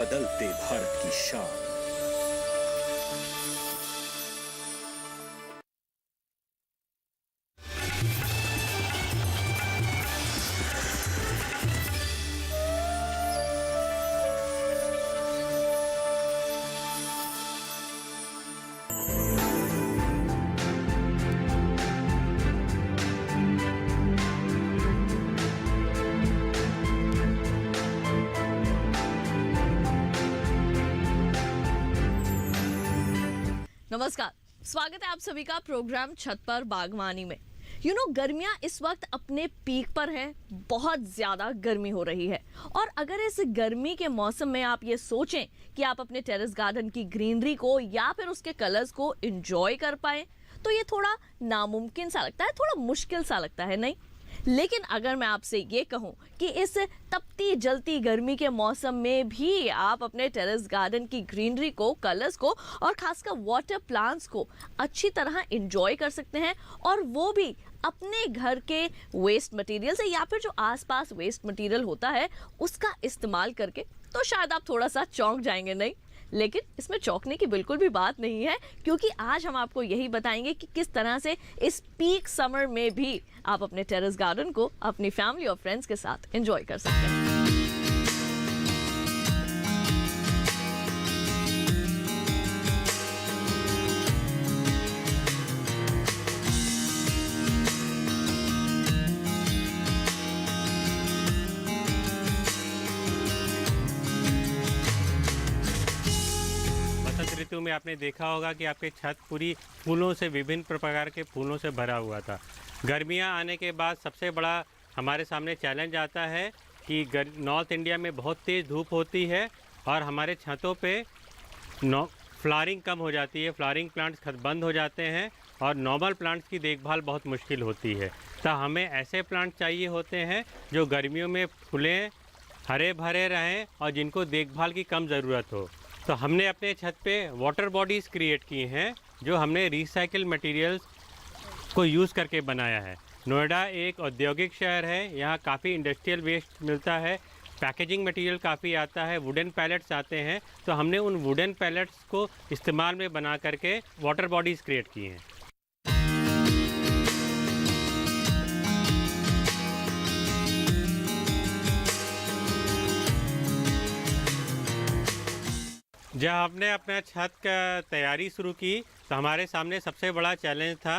बदलते भारत की शान। नमस्कार, स्वागत है आप सभी का प्रोग्राम छत पर बागवानी में। गर्मियां इस वक्त अपने पीक पर है, बहुत ज़्यादा गर्मी हो रही है। और अगर इस गर्मी के मौसम में आप ये सोचें कि आप अपने टेरेस गार्डन की ग्रीनरी को या फिर उसके कलर्स को एंजॉय कर पाएं, तो ये थोड़ा नामुमकिन सा लगता है, थोड़ा मुश्किल सा लगता है, नहीं? लेकिन अगर मैं आपसे ये कहूं कि इस तपती जलती गर्मी के मौसम में भी आप अपने टेरेस गार्डन की ग्रीनरी को, कलर्स को और खासकर वाटर प्लांट्स को अच्छी तरह एंजॉय कर सकते हैं, और वो भी अपने घर के वेस्ट मटेरियल से या फिर जो आसपास वेस्ट मटेरियल होता है उसका इस्तेमाल करके, तो शायद आप थोड़ा सा चौंक जाएंगे, नहीं? लेकिन इसमें चौंकने की बिल्कुल भी बात नहीं है, क्योंकि आज हम आपको यही बताएंगे कि किस तरह से इस पीक समर में भी आप अपने टेरेस गार्डन को अपनी फैमिली और फ्रेंड्स के साथ एंजॉय कर सकते हैं। बसंत ऋतु में आपने देखा होगा कि आपकी छत पूरी फूलों से, विभिन्न प्रकार के फूलों से भरा हुआ था। गर्मियां आने के बाद सबसे बड़ा हमारे सामने चैलेंज आता है कि नॉर्थ इंडिया में बहुत तेज़ धूप होती है और हमारे छतों पे फ्लावरिंग कम हो जाती है, फ्लावरिंग प्लांट्स बंद हो जाते हैं और नॉर्मल प्लांट्स की देखभाल बहुत मुश्किल होती है। तो हमें ऐसे प्लांट चाहिए होते हैं जो गर्मियों में फूलें, हरे भरे रहें और जिनको देखभाल की कम ज़रूरत हो। तो हमने अपने छत पे वाटर बॉडीज़ क्रिएट की हैं जो हमने रिसाइकिल मटेरियल्स को यूज़ करके बनाया है। नोएडा एक औद्योगिक शहर है, यहाँ काफ़ी इंडस्ट्रियल वेस्ट मिलता है, पैकेजिंग मटेरियल काफ़ी आता है, वुडन पैलेट्स आते हैं। तो हमने उन वुडन पैलेट्स को इस्तेमाल में बना करके वाटर बॉडीज़ क्रिएट की हैं। जब हमने अपना छत का तैयारी शुरू की तो हमारे सामने सबसे बड़ा चैलेंज था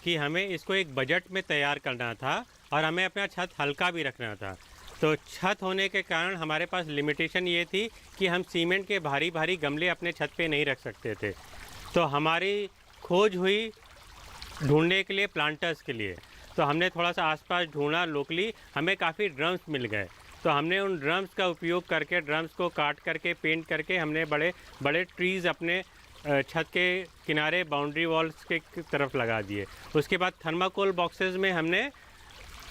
कि हमें इसको एक बजट में तैयार करना था और हमें अपना छत हल्का भी रखना था। तो छत होने के कारण हमारे पास लिमिटेशन ये थी कि हम सीमेंट के भारी भारी गमले अपने छत पे नहीं रख सकते थे। तो हमारी खोज हुई ढूंढने के लिए प्लांटर्स के लिए। तो हमने थोड़ा सा आसपास ढूंढा, लोकली हमें काफ़ी ड्रम्स मिल गए। तो हमने उन ड्रम्स का उपयोग करके, ड्रम्स को काट करके, पेंट करके हमने बड़े बड़े ट्रीज़ अपने छत के किनारे, बाउंड्री वॉल्स के तरफ लगा दिए। उसके बाद थर्माकोल बॉक्सेस में हमने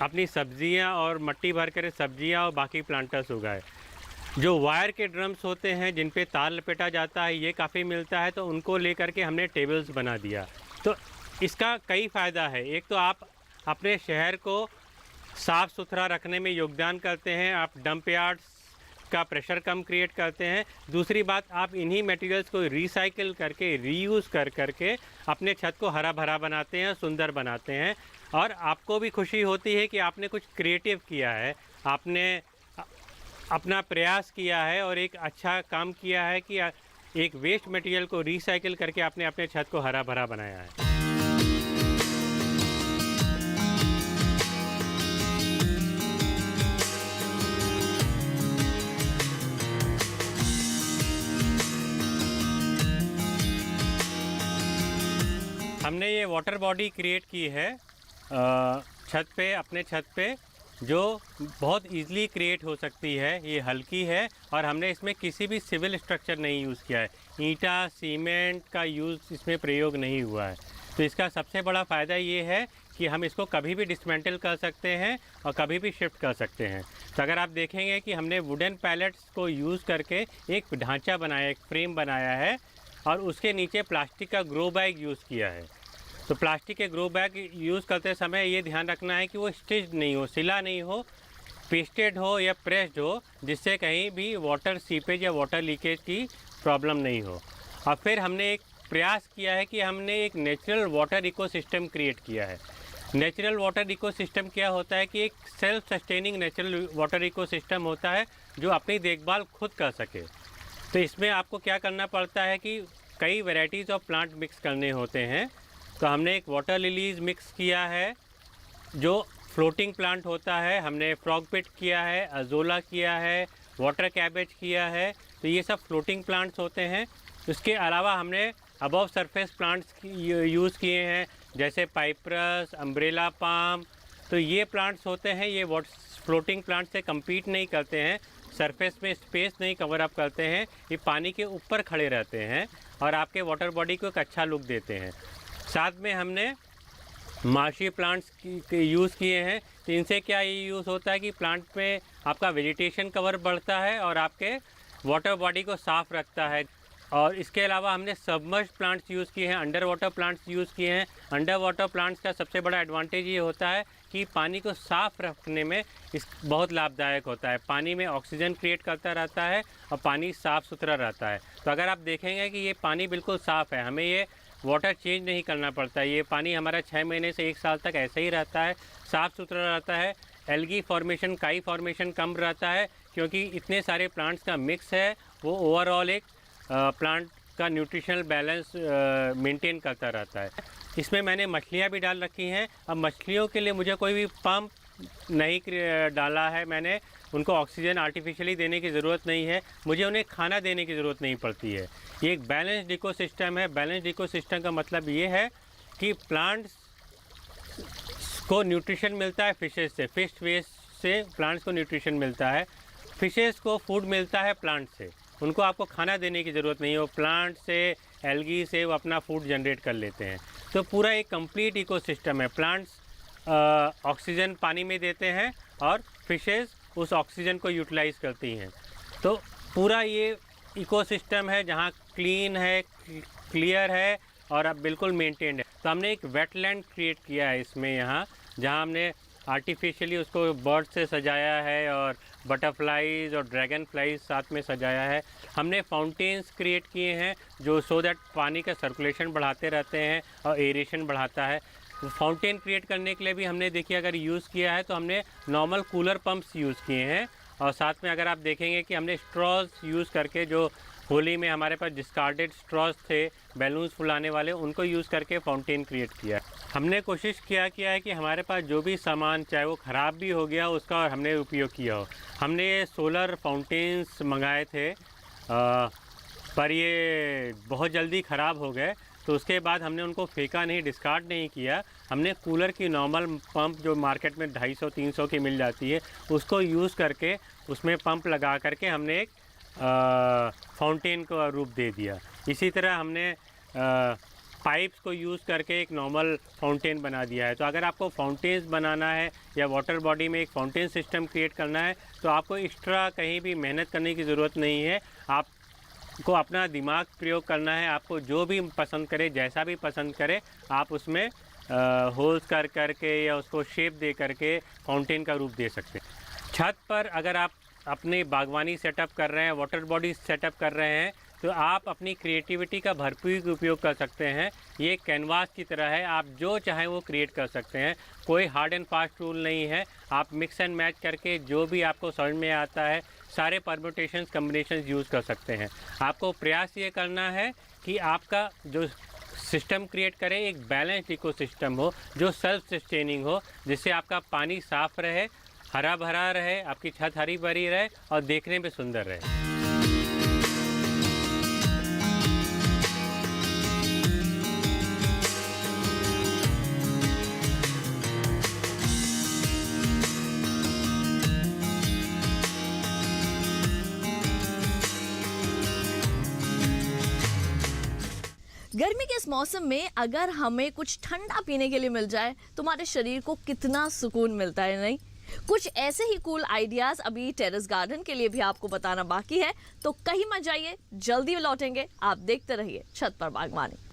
अपनी सब्जियां और मट्टी भर कर सब्जियां और बाकी प्लांटर्स उगाए। जो वायर के ड्रम्स होते हैं जिन पे तार लपेटा जाता है, ये काफ़ी मिलता है, तो उनको ले करके हमने टेबल्स बना दिया। तो इसका कई फ़ायदा है। एक तो आप अपने शहर को साफ़ सुथरा रखने में योगदान करते हैं, आप डंप यार्ड्स का प्रेशर कम क्रिएट करते हैं। दूसरी बात, आप इन्हीं मटेरियल्स को रिसाइकिल करके, रीयूज़ कर करके अपने छत को हरा भरा बनाते हैं, सुंदर बनाते हैं। और आपको भी खुशी होती है कि आपने कुछ क्रिएटिव किया है, आपने अपना प्रयास किया है और एक अच्छा काम किया है कि एक वेस्ट मटेरियल को रिसाइकिल करके आपने अपने छत को हरा भरा बनाया है। हमने ये वाटर बॉडी क्रिएट की है छत पे, अपने छत पे, जो बहुत इजीली क्रिएट हो सकती है। ये हल्की है और हमने इसमें किसी भी सिविल स्ट्रक्चर नहीं यूज़ किया है, ईंटा सीमेंट का यूज़ इसमें प्रयोग नहीं हुआ है। तो इसका सबसे बड़ा फ़ायदा ये है कि हम इसको कभी भी डिसमेंटल कर सकते हैं और कभी भी शिफ्ट कर सकते हैं। तो अगर आप देखेंगे कि हमने वुडन पैलेट्स को यूज़ करके एक ढांचा बनाया, एक फ्रेम बनाया है और उसके नीचे प्लास्टिक का ग्रो बैग यूज़ किया है। तो प्लास्टिक के ग्रो बैग यूज़ करते समय ये ध्यान रखना है कि वो स्टिच्ड नहीं हो, सिला नहीं हो, पेस्टेड हो या प्रेस्ड हो, जिससे कहीं भी वाटर सीपेज या वाटर लीकेज की प्रॉब्लम नहीं हो। और फिर हमने एक प्रयास किया है कि हमने एक नेचुरल वाटर इकोसिस्टम क्रिएट किया है। नेचुरल वाटर इकोसिस्टम क्या होता है कि एक self sustaining natural water ecosystem होता है जो अपनी देखभाल खुद कर सके। तो इसमें आपको क्या करना पड़ता है कि कई वैरायटीज़ ऑफ प्लांट मिक्स करने होते हैं। तो हमने एक वाटर लिलीज मिक्स किया है जो फ्लोटिंग प्लांट होता है, हमने फ्रॉग पिट किया है, अजोला किया है, वाटर कैबेज किया है। तो ये सब फ्लोटिंग प्लांट्स होते हैं। उसके अलावा हमने अबव सरफेस प्लांट्स यूज़ किए हैं, जैसे पाइप्रस, अम्ब्रेला पाम। तो ये प्लांट्स होते हैं, ये फ्लोटिंग प्लांट से कम्पीट नहीं करते हैं, सरफेस में स्पेस नहीं कवर अप करते हैं, ये पानी के ऊपर खड़े रहते हैं और आपके वाटर बॉडी को एक अच्छा लुक देते हैं। साथ में हमने मार्शी प्लांट्स के यूज़ किए हैं। तो इनसे क्या ये यूज़ होता है कि प्लांट में आपका वेजिटेशन कवर बढ़ता है और आपके वाटर बॉडी को साफ़ रखता है। और इसके अलावा हमने सबमर्ज प्लांट्स यूज़ किए हैं, अंडर वाटर प्लांट्स यूज़ किए हैं। अंडर वाटर प्लांट्स का सबसे बड़ा एडवांटेज ये होता है कि पानी को साफ़ रखने में बहुत लाभदायक होता है। पानी में ऑक्सीजन क्रिएट करता रहता है और पानी साफ़ सुथरा रहता है। तो अगर आप देखेंगे कि ये पानी बिल्कुल साफ़ है, हमें ये वाटर चेंज नहीं करना पड़ता। ये पानी हमारा 6 महीने से 1 साल तक ऐसे ही रहता है, साफ़ सुथरा रहता है। एल्गी फॉर्मेशन, काई फॉर्मेशन कम रहता है, क्योंकि इतने सारे प्लांट्स का मिक्स है। वो ओवरऑल एक प्लांट का न्यूट्रिशनल बैलेंस मेंटेन करता रहता है। इसमें मैंने मछलियाँ भी डाल रखी हैं। अब मछलियों के लिए मुझे कोई भी पंप नहीं डाला है मैंने, उनको ऑक्सीजन आर्टिफिशियली देने की ज़रूरत नहीं है, मुझे उन्हें खाना देने की ज़रूरत नहीं पड़ती है। ये एक बैलेंस्ड इकोसिस्टम है। बैलेंस्ड इकोसिस्टम का मतलब ये है कि प्लांट्स को न्यूट्रिशन मिलता है फिशेस से, फिश वेस्ट से प्लांट्स को न्यूट्रिशन मिलता है, फिशेस को फूड मिलता है प्लांट से। उनको आपको खाना देने की ज़रूरत नहीं है, वो प्लांट से, एल्गी से वो अपना फूड जनरेट कर लेते हैं। तो पूरा एक कंप्लीट इकोसिस्टम है। प्लांट्स ऑक्सीजन पानी में देते हैं और फिशेस उस ऑक्सीजन को यूटिलाइज़ करती हैं। तो पूरा ये इकोसिस्टम है जहाँ क्लीन है, क्लियर है और अब बिल्कुल मेंटेन्ड है। तो हमने एक वेटलैंड क्रिएट किया है इसमें, यहाँ जहाँ हमने आर्टिफिशियली उसको बर्ड से सजाया है और बटरफ्लाइज और ड्रैगन फ्लाइज साथ में सजाया है। हमने फाउंटेन्स क्रिएट किए हैं जो सो दैट पानी का सर्कुलेशन बढ़ाते रहते हैं और एरेशन बढ़ाता है। फाउंटेन क्रिएट करने के लिए भी हमने देखिए अगर यूज़ किया है तो हमने नॉर्मल कूलर पंप्स यूज़ किए हैं। और साथ में अगर आप देखेंगे कि हमने स्ट्रॉज यूज़ करके, जो होली में हमारे पास डिस्कार्डेड स्ट्रॉज थे बैलून्स फुलाने वाले, उनको यूज़ करके फाउंटेन क्रिएट किया। हमने कोशिश किया है कि हमारे पास जो भी सामान, चाहे वो ख़राब भी हो गया उसका, और हमने उपयोग किया हो। हमने सोलर फाउंटेन्स मंगाए थे पर ये बहुत जल्दी ख़राब हो गए, तो उसके बाद हमने उनको फेंका नहीं, डिस्कार्ड नहीं किया। हमने कूलर की नॉर्मल पंप जो मार्केट में 250-300 की मिल जाती है, उसको यूज़ करके उसमें पंप लगा करके हमने एक फाउंटेन का रूप दे दिया। इसी तरह हमने पाइप्स को यूज़ करके एक नॉर्मल फाउंटेन बना दिया है। तो अगर आपको फाउंटेन्स बनाना है या वाटर बॉडी में एक फाउंटेन सिस्टम क्रिएट करना है तो आपको एक्स्ट्रा कहीं भी मेहनत करने की ज़रूरत नहीं है। आपको अपना दिमाग प्रयोग करना है। आपको जो भी पसंद करे, जैसा भी पसंद करे, आप उसमें होल्स कर करके या उसको शेप दे करके फाउंटेन का रूप दे सकते हैं। छत पर अगर आप अपनी बागवानी सेटअप कर रहे हैं, वाटर बॉडी सेटअप कर रहे हैं, तो आप अपनी क्रिएटिविटी का भरपूर उपयोग कर सकते हैं। ये कैनवास की तरह है, आप जो चाहें वो क्रिएट कर सकते हैं। कोई हार्ड एंड फास्ट रूल नहीं है। आप मिक्स एंड मैच करके जो भी आपको समझ में आता है, सारे परम्यूटेशंस, कम्बिनेशंस यूज़ कर सकते हैं। आपको प्रयास ये करना है कि आपका जो सिस्टम क्रिएट करें एक बैलेंस्ड इकोसिस्टम हो, जो सेल्फ सस्टेनिंग हो, जिससे आपका पानी साफ़ रहे, हरा भरा रहे, आपकी छत हरी भरी रहे और देखने में सुंदर रहे। गर्मी के इस मौसम में अगर हमें कुछ ठंडा पीने के लिए मिल जाए तो हमारे शरीर को कितना सुकून मिलता है, नहीं? कुछ ऐसे ही कूल आइडियाज अभी टेरेस गार्डन के लिए भी आपको बताना बाकी है, तो कहीं मत जाइए, जल्दी लौटेंगे। आप देखते रहिए छत पर बागवानी।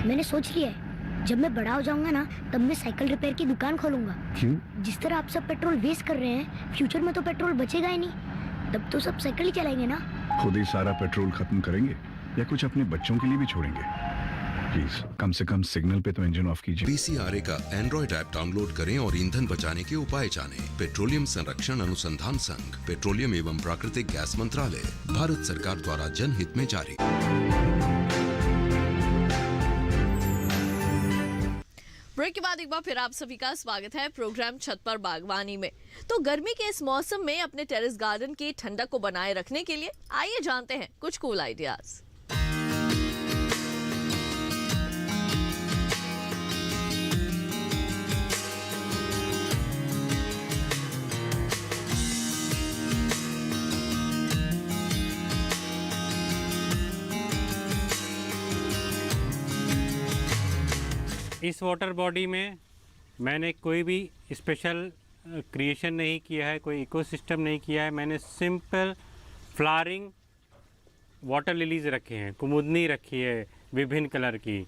मैंने सोच लिया है, जब मैं बड़ा हो जाऊंगा ना, तब मैं साइकिल रिपेयर की दुकान खोलूंगा। क्यों? जिस तरह आप सब पेट्रोल वेस्ट कर रहे हैं, फ्यूचर में तो पेट्रोल बचेगा ही नहीं, तब तो सब साइकिल ही चलाएंगे ना। खुद ही सारा पेट्रोल खत्म करेंगे या कुछ अपने बच्चों के लिए भी छोड़ेंगे? प्लीज कम से कम सिग्नल पे तो इंजन ऑफ कीजिए। PCRA का एंड्रॉइड ऐप डाउनलोड करें और ईंधन बचाने के उपाय जानें। पेट्रोलियम संरक्षण अनुसंधान संघ, पेट्रोलियम एवं प्राकृतिक गैस मंत्रालय, भारत सरकार द्वारा जनहित में जारी। ब्रेक के बाद एक बार फिर आप सभी का स्वागत है प्रोग्राम छत पर बागवानी में। तो गर्मी के इस मौसम में अपने टेरेस गार्डन की ठंडक को बनाए रखने के लिए आइए जानते हैं कुछ कूल आइडियाज। इस वाटर बॉडी में मैंने कोई भी स्पेशल क्रिएशन नहीं किया है, कोई इकोसिस्टम नहीं किया है। मैंने सिंपल फ्लावरिंग वाटर लिलीज़ रखे हैं, कुमुदनी रखी है विभिन्न कलर की।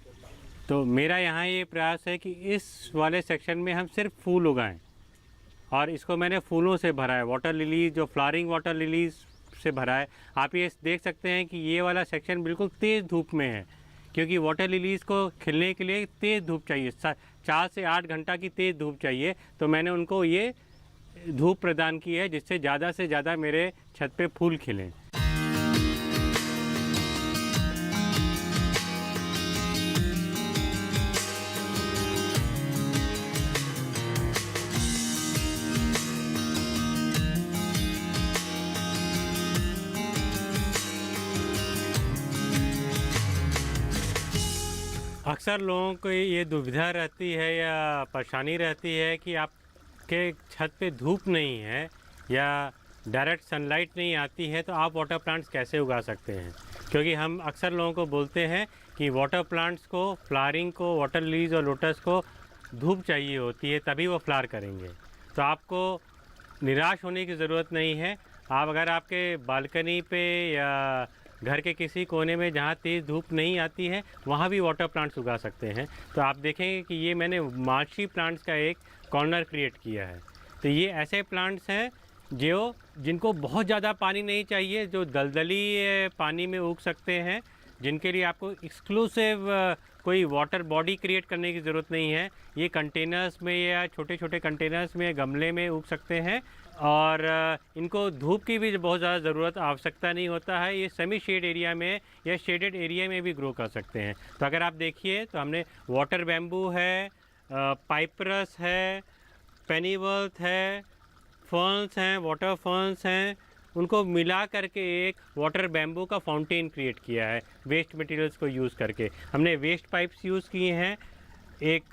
तो मेरा यहाँ ये प्रयास है कि इस वाले सेक्शन में हम सिर्फ फूल उगाएं और इसको मैंने फूलों से भरा है, वाटर लिलीज जो फ्लावरिंग वाटर लिलीज से भरा है। आप ये देख सकते हैं कि ये वाला सेक्शन बिल्कुल तेज़ धूप में है, क्योंकि वाटर लिलीज़ को खिलने के लिए तेज़ धूप चाहिए, 4 से 8 घंटा की तेज़ धूप चाहिए। तो मैंने उनको ये धूप प्रदान की है जिससे ज़्यादा से ज़्यादा मेरे छत पे फूल खिलें। अक्सर लोगों को ये दुविधा रहती है या परेशानी रहती है कि आपके छत पे धूप नहीं है या डायरेक्ट सनलाइट नहीं आती है, तो आप वाटर प्लांट्स कैसे उगा सकते हैं। क्योंकि हम अक्सर लोगों को बोलते हैं कि वाटर प्लांट्स को, फ्लावरिंग को, वाटर लिलीज और लोटस को धूप चाहिए होती है तभी वो फ्लावर करेंगे। तो आपको निराश होने की ज़रूरत नहीं है। आप अगर आपके बालकनी पे या घर के किसी कोने में जहाँ तेज़ धूप नहीं आती है वहाँ भी वाटर प्लांट्स उगा सकते हैं। तो आप देखेंगे कि ये मैंने मार्शी प्लांट्स का एक कॉर्नर क्रिएट किया है। तो ये ऐसे प्लांट्स हैं जिनको बहुत ज़्यादा पानी नहीं चाहिए, जो दलदली पानी में उग सकते हैं, जिनके लिए आपको एक्सक्लूसिव कोई वाटर बॉडी क्रिएट करने की ज़रूरत नहीं है। ये कंटेनर्स में या छोटे छोटे कंटेनर्स में, गमले में उग सकते हैं और इनको धूप की भी बहुत ज़्यादा ज़रूरत आवश्यकता नहीं होता है। ये सेमी शेड एरिया में या शेडेड एरिया में भी ग्रो कर सकते हैं। तो अगर आप देखिए तो हमने वाटर बैम्बू है, पाइपरस है, पेनीवर्थ है, फर्न्स हैं, वाटर फर्न्स हैं, उनको मिला करके एक वाटर बैम्बू का फाउंटेन क्रिएट किया है वेस्ट मटेरियल्स को यूज़ करके। हमने वेस्ट पाइप्स यूज़ किए हैं, एक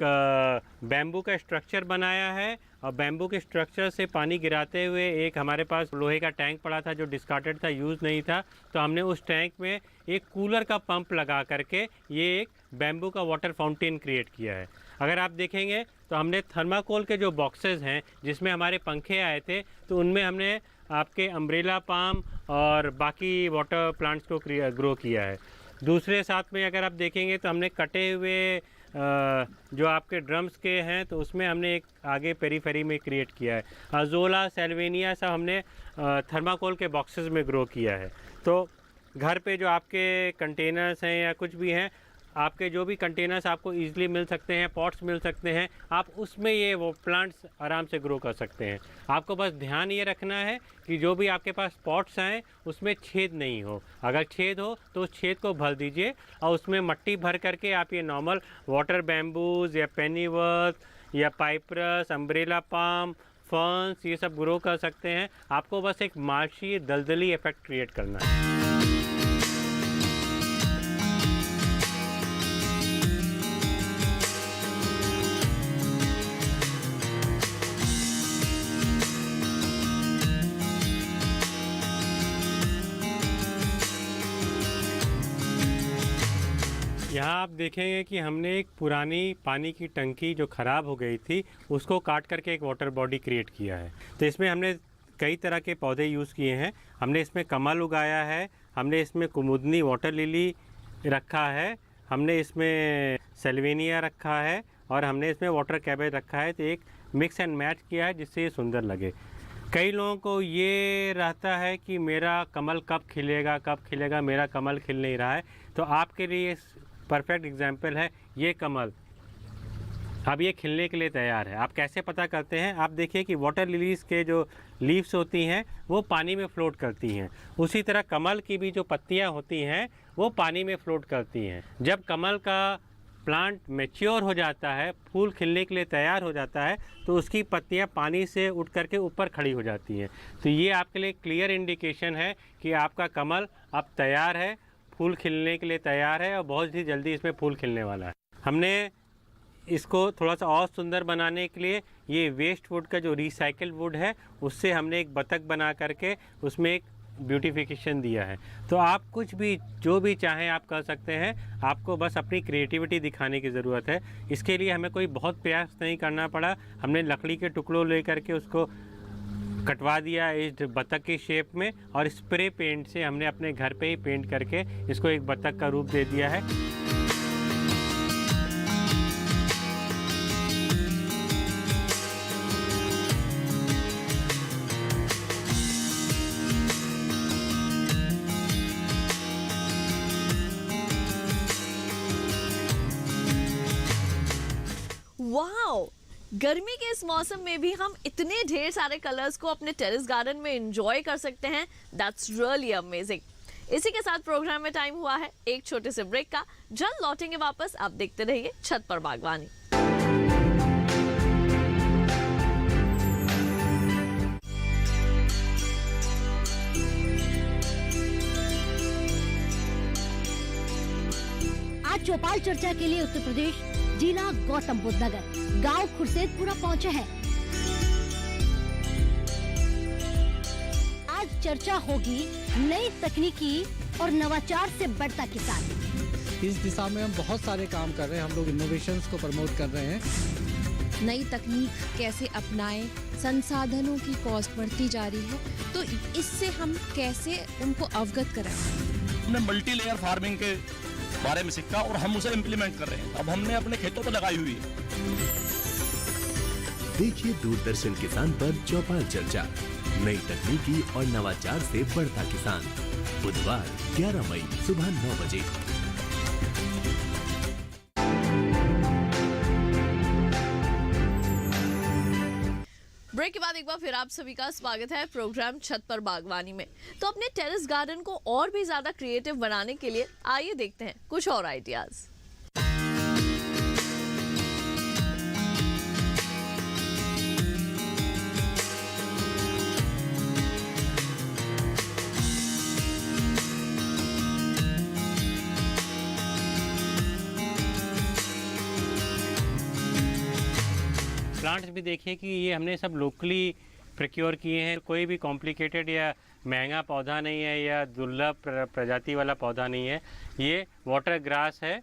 बैम्बू का स्ट्रक्चर बनाया है और बैम्बू के स्ट्रक्चर से पानी गिराते हुए एक हमारे पास लोहे का टैंक पड़ा था जो डिस्कार्टेड था, यूज़ नहीं था, तो हमने उस टैंक में एक कूलर का पंप लगा करके ये एक बैम्बू का वाटर फाउंटेन क्रिएट किया है। अगर आप देखेंगे तो हमने थर्माकोल के जो बॉक्सेस हैं जिसमें हमारे पंखे आए थे, तो उनमें हमने आपके अम्ब्रेला पाम और बाकी वाटर प्लांट्स को ग्रो किया है। दूसरे साथ में अगर आप देखेंगे तो हमने कटे हुए जो आपके ड्रम्स के हैं तो उसमें हमने एक आगे पेरीफेरी में क्रिएट किया है। अजोला, सेल्वेनिया सब हमने थर्माकोल के बॉक्सेस में ग्रो किया है। तो घर पे जो आपके कंटेनर्स हैं या कुछ भी हैं, आपके जो भी कंटेनर्स आपको ईजिली मिल सकते हैं, पॉट्स मिल सकते हैं, आप उसमें ये वो प्लांट्स आराम से ग्रो कर सकते हैं। आपको बस ध्यान ये रखना है कि जो भी आपके पास पॉट्स आएँ उसमें छेद नहीं हो। अगर छेद हो तो उस छेद को भर दीजिए और उसमें मिट्टी भर करके आप ये नॉर्मल वाटर बैम्बूज या पेनीवर्थ या पाइपरस, अम्ब्रेला पाम, फर्न्स, ये सब ग्रो कर सकते हैं। आपको बस एक मार्शी दलदली इफेक्ट क्रिएट करना है। यहाँ आप देखेंगे कि हमने एक पुरानी पानी की टंकी जो ख़राब हो गई थी उसको काट करके एक वाटर बॉडी क्रिएट किया है। तो इसमें हमने कई तरह के पौधे यूज़ किए हैं। हमने इसमें कमल उगाया है, हमने इसमें कुमुदनी वाटर लिली रखा है हमने इसमें सेल्वेनिया रखा है और हमने इसमें वाटर कैबेज रखा है। तो एक मिक्स एंड मैच किया है जिससे ये सुंदर लगे। कई लोगों को ये रहता है कि मेरा कमल कब खिलेगा, मेरा कमल खिल नहीं रहा है। तो आपके लिए परफेक्ट एग्जाम्पल है ये कमल। अब ये खिलने के लिए तैयार है। आप कैसे पता करते हैं? आप देखिए कि वाटर लिलीज़ के जो लीव्स होती हैं वो पानी में फ्लोट करती हैं। उसी तरह कमल की भी जो पत्तियां होती हैं वो पानी में फ्लोट करती हैं। जब कमल का प्लांट मैच्योर हो जाता है, फूल खिलने के लिए तैयार हो जाता है, तो उसकी पत्तियां पानी से उठ करके ऊपर खड़ी हो जाती हैं। तो ये आपके लिए क्लियर इंडिकेशन है कि आपका कमल अब तैयार है, फूल खिलने के लिए तैयार है और बहुत ही जल्दी इसमें फूल खिलने वाला है। हमने इसको थोड़ा सा और सुंदर बनाने के लिए ये वेस्ट वुड का जो रिसाइकल्ड वुड है उससे हमने एक बतख बना करके उसमें एक ब्यूटिफिकेशन दिया है। तो आप कुछ भी जो भी चाहें आप कर सकते हैं। आपको बस अपनी क्रिएटिविटी दिखाने की ज़रूरत है। इसके लिए हमें कोई बहुत प्रयास नहीं करना पड़ा। हमने लकड़ी के टुकड़ों ले करके उसको कटवा दिया इस बतख की शेप में और स्प्रे पेंट से हमने अपने घर पे ही पेंट करके इसको एक बतख का रूप दे दिया है। वाओ! गर्मी के इस मौसम में भी हम इतने ढेर सारे कलर्स को अपने टेरेस गार्डन में एंजॉय कर सकते हैं। That's really amazing. इसी के साथ प्रोग्राम में टाइम हुआ है एक छोटे से ब्रेक का। जल्द लौटेंगे वापस। आप देखते रहिए छत पर बागवानी। आज चौपाल चर्चा के लिए उत्तर प्रदेश जिला गौतम बुद्ध नगर गाँव खुर्सेदपुरा पहुँचे हैं। आज चर्चा होगी नई तकनीकी और नवाचार से बढ़ता किसान। इस दिशा में हम बहुत सारे काम कर रहे हैं। हम लोग इनोवेशंस को प्रमोट कर रहे हैं। नई तकनीक कैसे अपनाएं, संसाधनों की कॉस्ट बढ़ती जा रही है, तो इससे हम कैसे उनको अवगत कराएं। हमने मल्टी लेयर फार्मिंग के बारे में सीखा और हम उसे इम्प्लीमेंट कर रहे हैं। अब हमने अपने खेतों पर लगाई हुई है। देखिए दूरदर्शन किसान पर चौपाल चर्चा, नई तकनीकी और नवाचार से बढ़ता किसान, बुधवार 11 मई सुबह 9 बजे। ब्रेक के बाद एक बार फिर आप सभी का स्वागत है प्रोग्राम छत पर बागवानी में। तो अपने टेरेस गार्डन को और भी ज्यादा क्रिएटिव बनाने के लिए आइए देखते हैं कुछ और आइडियाज। प्लांट्स भी देखिए कि ये हमने सब लोकली प्रोक्योर किए हैं। कोई भी कॉम्प्लिकेटेड या महंगा पौधा नहीं है या दुर्लभ प्रजाति वाला पौधा नहीं है। ये वाटर ग्रास है,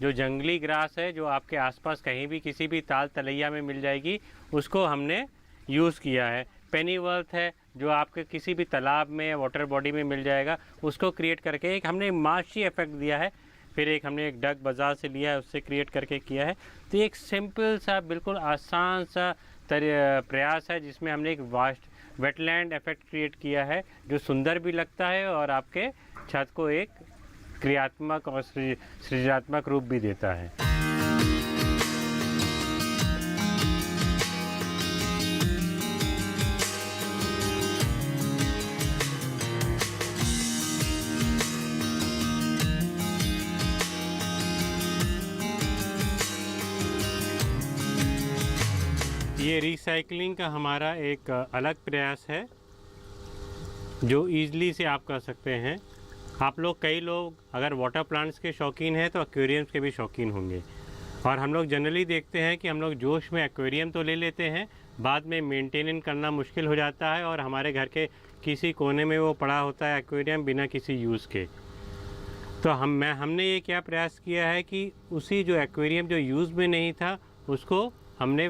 जो जंगली ग्रास है, जो आपके आसपास कहीं भी किसी भी ताल तलैया में मिल जाएगी, उसको हमने यूज़ किया है। पेनीवर्थ है, जो आपके किसी भी तालाब में या वाटर बॉडी में मिल जाएगा, उसको क्रिएट करके एक हमने मार्शी इफेक्ट दिया है। फिर एक हमने एक डक बाज़ार से लिया है, उससे क्रिएट करके किया है। तो एक सिंपल सा बिल्कुल आसान सा प्रयास है जिसमें हमने एक वास्ट वेटलैंड इफेक्ट क्रिएट किया है, जो सुंदर भी लगता है और आपके छत को एक क्रियात्मक और सृजनात्मक रूप भी देता है। ये रिसाइकलिंग का हमारा एक अलग प्रयास है जो ईज़िली से आप कर सकते हैं। आप लोग कई लोग अगर वाटर प्लांट्स के शौकीन हैं तो एक्वेरियम्स के भी शौकीन होंगे। और हम लोग जनरली देखते हैं कि हम लोग जोश में एक्वेरियम तो ले लेते हैं, बाद में मेंटेनेंस करना मुश्किल हो जाता है और हमारे घर के किसी कोने में वो पड़ा होता है एक्वेरियम बिना किसी यूज़ के। तो हमने ये क्या प्रयास किया है कि उसी जो एक्वेरियम जो यूज़ में नहीं था उसको हमने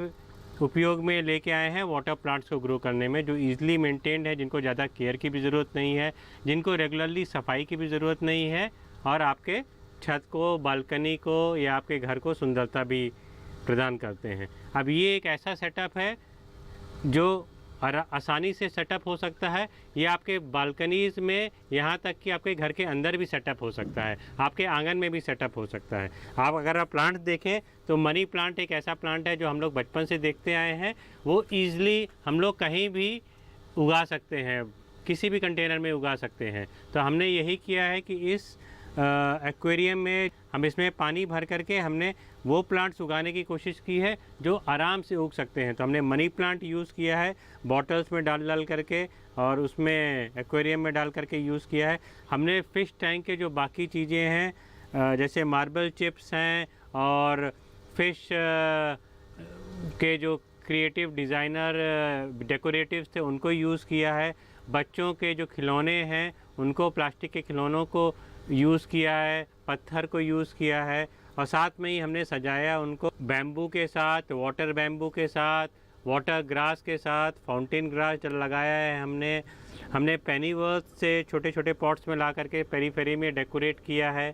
उपयोग में लेके आए हैं वाटर प्लांट्स को ग्रो करने में, जो ईज़िली मेंटेन्ड है, जिनको ज़्यादा केयर की भी ज़रूरत नहीं है, जिनको रेगुलरली सफाई की भी ज़रूरत नहीं है और आपके छत को, बालकनी को या आपके घर को सुंदरता भी प्रदान करते हैं। अब ये एक ऐसा सेटअप है जो आसानी से सेटअप हो सकता है। ये आपके बालकनीज़ में, यहाँ तक कि आपके घर के अंदर भी सेटअप हो सकता है, आपके आंगन में भी सेटअप हो सकता है। आप अगर आप प्लांट देखें तो मनी प्लांट एक ऐसा प्लांट है जो हम लोग बचपन से देखते आए हैं। वो ईज़िली हम लोग कहीं भी उगा सकते हैं, किसी भी कंटेनर में उगा सकते हैं। तो हमने यही किया है कि इस एक्वेरियम में हम इसमें पानी भर करके हमने वो प्लांट्स उगाने की कोशिश की है जो आराम से उग सकते हैं। तो हमने मनी प्लांट यूज़ किया है, बॉटल्स में डाल करके और उसमें एक्वेरियम में डाल करके यूज़ किया है। हमने फ़िश टैंक के जो बाकी चीज़ें हैं जैसे मार्बल चिप्स हैं और फ़िश के जो क्रिएटिव डिज़ाइनर डेकोरेटिव्स थे उनको यूज़ किया है। बच्चों के जो खिलौने हैं उनको, प्लास्टिक के खिलौनों को यूज़ किया है, पत्थर को यूज़ किया है और साथ में ही हमने सजाया उनको बैम्बू के साथ, वाटर बैम्बू के साथ, वाटर ग्रास के साथ, फाउंटेन ग्रास लगाया है। हमने पेनीवर्थ से छोटे छोटे पॉट्स में ला करके पेरी में डेकोरेट किया है।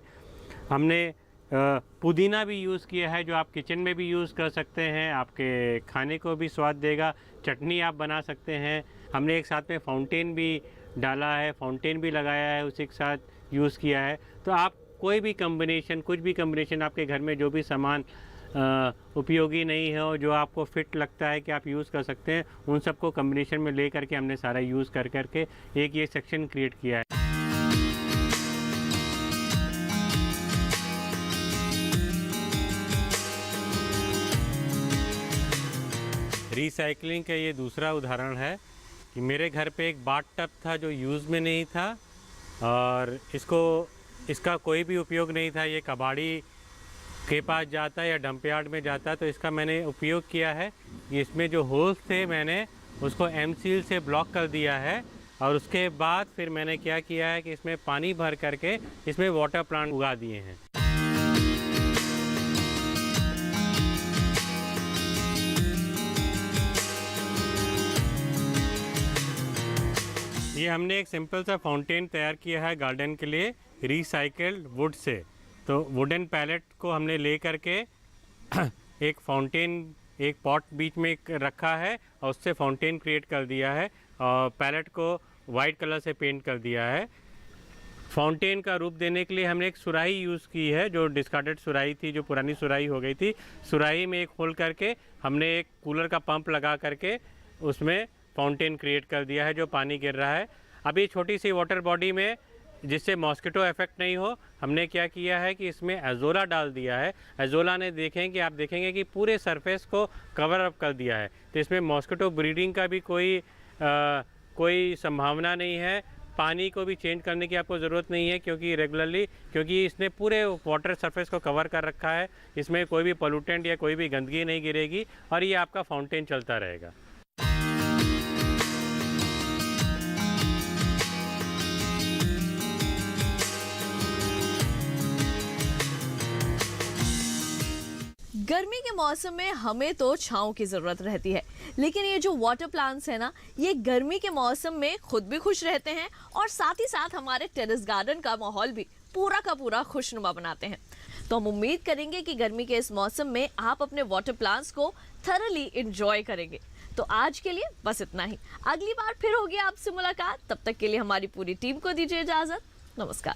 हमने पुदीना भी यूज़ किया है जो आप किचन में भी यूज़ कर सकते हैं, आपके खाने को भी स्वाद देगा, चटनी आप बना सकते हैं। हमने एक साथ में फाउंटेन भी डाला है, फाउंटेन भी लगाया है, उसी के साथ यूज़ किया है। तो आप कोई भी कम्बिनेशन, कुछ भी कम्बिनेशन आपके घर में जो भी सामान उपयोगी नहीं हो, जो आपको फिट लगता है कि आप यूज़ कर सकते हैं, उन सबको कम्बिनेशन में ले करके हमने सारा यूज़ कर करके एक ये सेक्शन क्रिएट किया है। रिसाइकलिंग का ये दूसरा उदाहरण है कि मेरे घर पे एक बाथ टब था जो यूज़ में नहीं था और इसका कोई भी उपयोग नहीं था। ये कबाड़ी के पास जाता या डंप यार्ड में जाता, तो इसका मैंने उपयोग किया है। इसमें जो होल्स थे मैंने उसको एम सील से ब्लॉक कर दिया है और उसके बाद फिर मैंने क्या किया है कि इसमें पानी भर करके इसमें वाटर प्लांट उगा दिए हैं। ये हमने एक सिंपल सा फाउंटेन तैयार किया है गार्डन के लिए रिसाइकल्ड वुड से। तो वुडन पैलेट को हमने ले करके एक फाउंटेन, एक पॉट बीच में रखा है और उससे फाउंटेन क्रिएट कर दिया है और पैलेट को वाइट कलर से पेंट कर दिया है। फाउंटेन का रूप देने के लिए हमने एक सुराही यूज़ की है, जो डिस्कार्डेड सुराही थी, जो पुरानी सुराही हो गई थी। सुराही में एक होल करके हमने एक कूलर का पंप लगा करके उसमें फाउंटेन क्रिएट कर दिया है जो पानी गिर रहा है। अभी छोटी सी वाटर बॉडी में, जिससे मॉस्किटो इफेक्ट नहीं हो, हमने क्या किया है कि इसमें एजोला डाल दिया है। एजोला ने आप देखेंगे कि पूरे सरफेस को कवर अप कर दिया है। तो इसमें मॉस्किटो ब्रीडिंग का भी कोई संभावना नहीं है। पानी को भी चेंज करने की आपको ज़रूरत नहीं है क्योंकि इसने पूरे वाटर सरफेस को कवर कर रखा है। इसमें कोई भी पोल्यूटेंट या कोई भी गंदगी नहीं गिरेगी और ये आपका फाउंटेन चलता रहेगा। गर्मी के मौसम में हमें तो छांव की ज़रूरत रहती है, लेकिन ये जो वाटर प्लांट्स है ना, ये गर्मी के मौसम में खुद भी खुश रहते हैं और साथ ही साथ हमारे टेरेस गार्डन का माहौल भी पूरा का पूरा खुशनुमा बनाते हैं। तो हम उम्मीद करेंगे कि गर्मी के इस मौसम में आप अपने वाटर प्लांट्स को थरली एंजॉय करेंगे। तो आज के लिए बस इतना ही। अगली बार फिर होगी आपसे मुलाकात। तब तक के लिए हमारी पूरी टीम को दीजिए इजाज़त। नमस्कार।